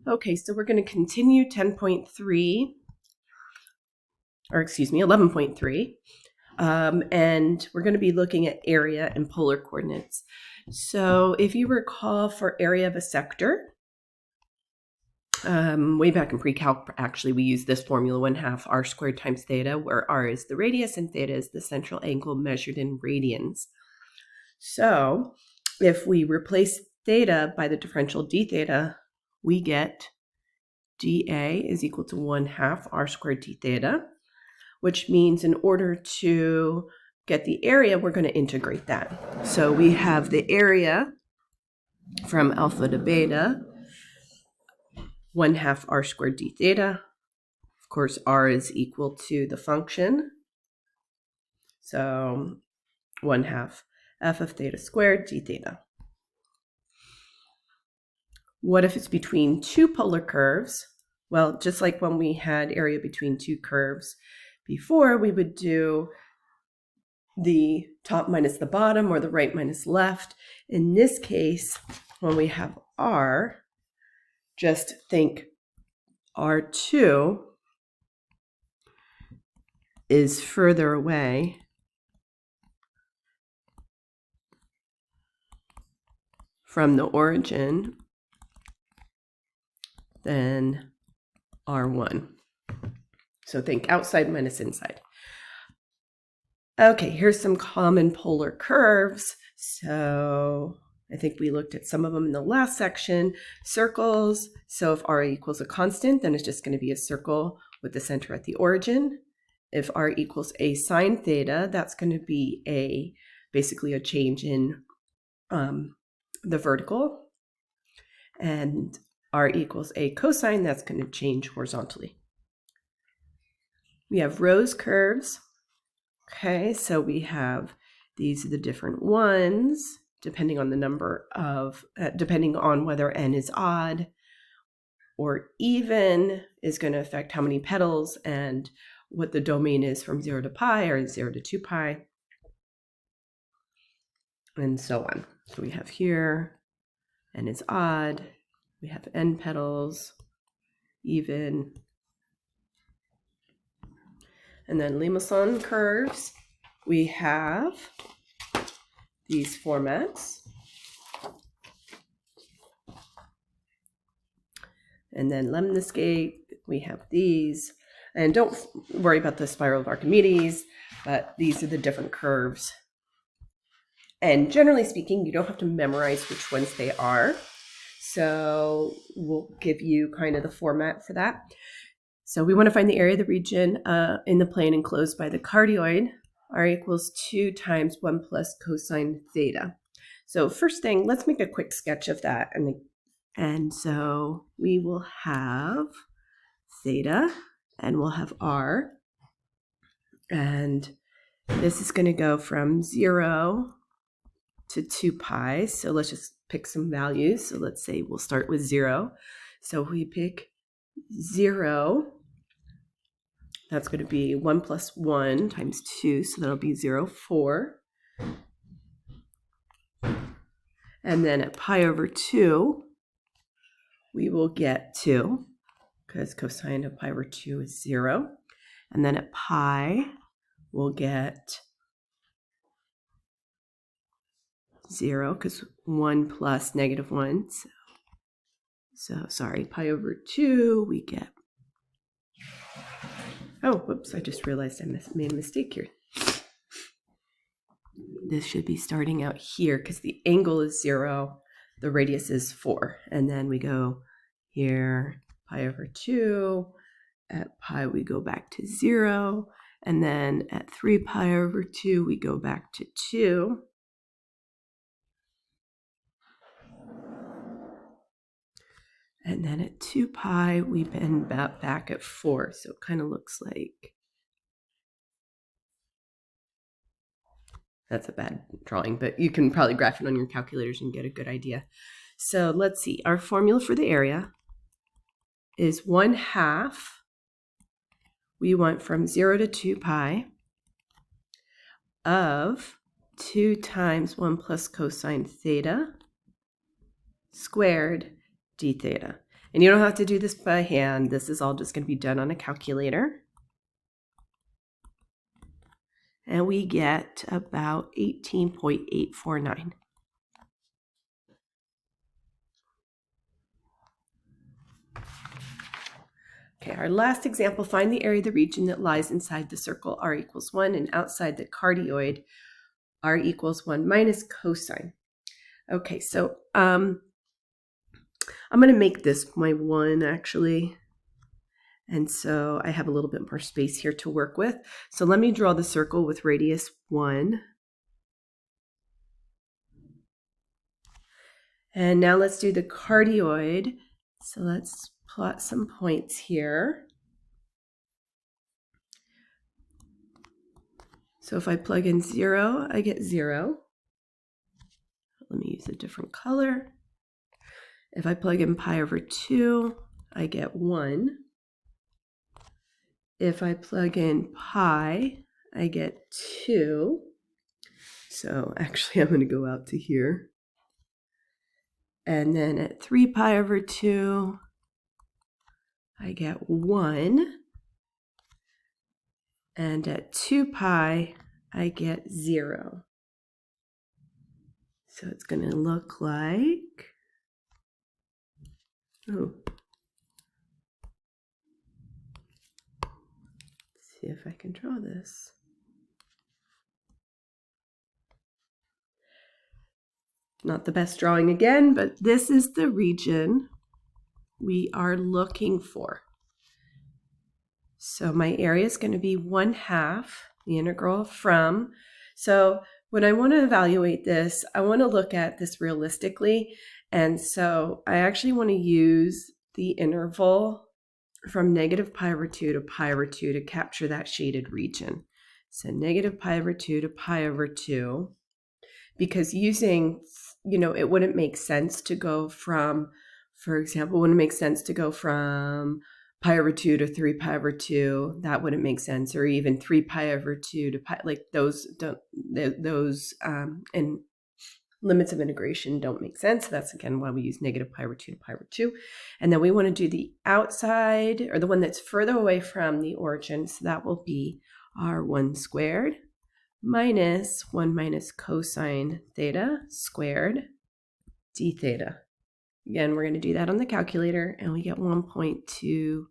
Okay, so we're going to continue 10.3, or excuse me, 11.3. And we're going to be looking at area and polar coordinates. So if you recall, for area of a sector, way back in pre-calc, actually, we used this formula, 1/2 r squared times theta, where r is the radius and theta is the central angle measured in radians. So if we replace theta by the differential d theta, we get dA is equal to 1/2 r squared d theta, which means in order to get the area, we're going to integrate that. So we have the area from alpha to beta, 1/2 r squared d theta. Of course, r is equal to the function. So 1/2 f of theta squared d theta. What if it's between two polar curves? Well, just like when we had area between two curves before, we would do the top minus the bottom or the right minus left. In this case, when we have r, just think r2 is further away from the origin than r1. So think outside minus inside. Okay, here's some common polar curves. So I think we looked at some of them in the last section. Circles. So if r equals a constant, then it's just going to be a circle with the center at the origin. If r equals a sine theta, that's going to be basically a change in the vertical. And r equals a cosine, that's going to change horizontally. We have rose curves. Okay, so we have these are the different ones, depending on the number of, depending on whether n is odd or even is going to affect how many petals and what the domain is from 0 to pi or 0 to 2 pi, and so on. So we have here n is odd, we have n petals, even, and then Limousin curves, we have these formats. And then lemniscate, we have these. And don't worry about the spiral of Archimedes, but these are the different curves. And generally speaking, you don't have to memorize which ones they are. So we'll give you kind of the format for that. So we want to find the area of the region in the plane enclosed by the cardioid. R equals 2 times 1 plus cosine theta. So first thing, let's make a quick sketch of that. And so we will have theta and we'll have r. And this is going to go from 0 to 2 pi. So let's just pick some values. So let's say we'll start with 0. So if we pick 0, that's going to be 1 plus 1 times 2. So that'll be 0, 4. And then at pi over 2, we will get 2, because cosine of pi over 2 is 0. And then at pi, we'll get 0, because 1 plus negative 1. So sorry, pi over 2, we get, oh, whoops, I just realized I made a mistake here. This should be starting out here, because the angle is 0, the radius is 4. And then we go here, pi over 2. At pi, we go back to 0. And then at 3 pi over 2, we go back to 2. And then at 2 pi, we bend back at 4. So it kind of looks like, that's a bad drawing, but you can probably graph it on your calculators and get a good idea. So let's see, our formula for the area is 1/2. We want from 0 to 2 pi of 2 times 1 plus cosine theta squared d theta. And you don't have to do this by hand. This is all just going to be done on a calculator. And we get about 18.849. Okay, our last example, find the area of the region that lies inside the circle r equals 1 and outside the cardioid r equals 1 minus cosine. Okay, so I'm going to make this my 1 actually. And so I have a little bit more space here to work with. So let me draw the circle with radius 1. And now let's do the cardioid. So let's plot some points here. So if I plug in 0, I get 0. Let me use a different color. If I plug in pi over 2, I get 1. If I plug in pi, I get 2. So actually I'm going to go out to here. And then at 3 pi over 2, I get 1. And at 2 pi, I get 0. So it's going to look like, see if I can draw this. Not the best drawing again, but this is the region we are looking for. So my area is going to be 1/2 the integral from. So when I want to evaluate this, I want to look at this realistically. And so I actually want to use the interval from negative pi over 2 to pi over 2 to capture that shaded region. So negative pi over 2 to pi over 2, because using, it wouldn't make sense to go from, for example, wouldn't make sense to go from pi over 2 to 3 pi over 2. That wouldn't make sense. Or even 3 pi over 2 to pi, like those and limits of integration don't make sense. So that's again why we use negative pi over 2 to pi over 2. And then we want to do the outside, or the one that's further away from the origin. So that will be r1 squared minus 1 minus cosine theta squared d theta. Again, we're going to do that on the calculator, and we get 1.215.